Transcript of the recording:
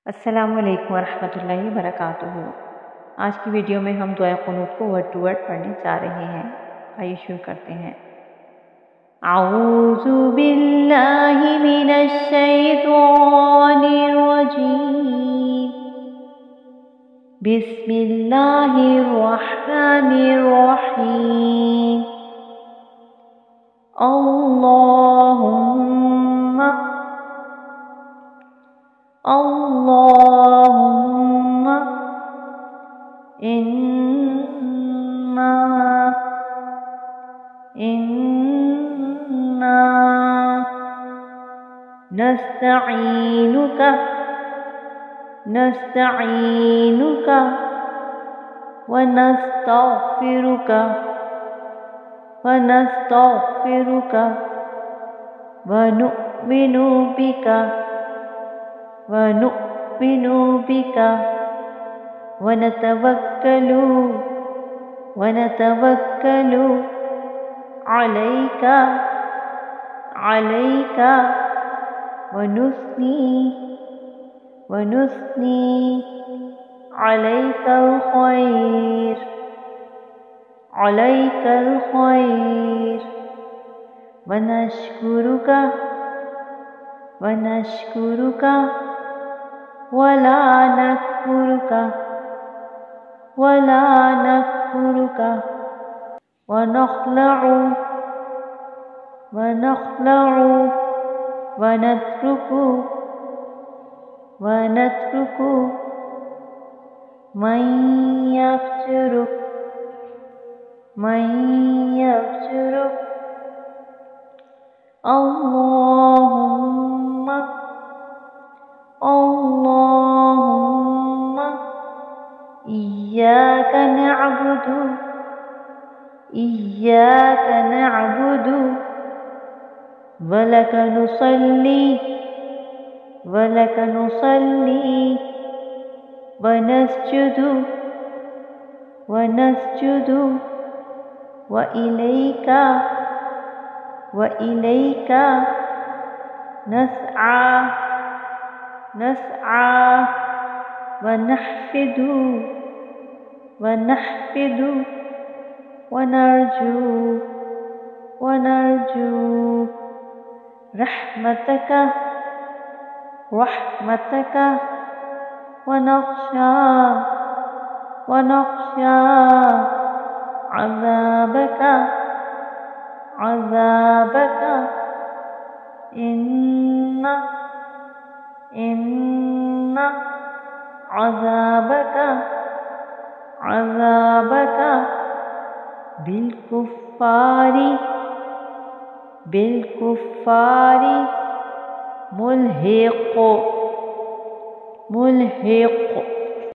السلام علیکم ورحمۃ اللہ وبرکاتہ۔ آج کی ویڈیو میں ہم دعائے قنوت کو ورڈ ٹو ورڈ پڑھنے جا رہے ہیں۔ آئیے شروع کرتے ہیں۔ اعوذ باللہ من الشیطان الرجیم، بسم اللہ الرحمن الرحیم، اللہم انا نستعینک ونستغفرک ونؤمن بک ونتوکل علیک ونثنی علیک الخیر ونشکرک ولا نکفرک ونخلع ونترک من یفجرک اللہم ایاک نعبد ولک نصلی ونسجد وإلیک نسعی ونحفد ونرجو رحمتک ونخشى عذابک ان عذابک بالکفار ملحق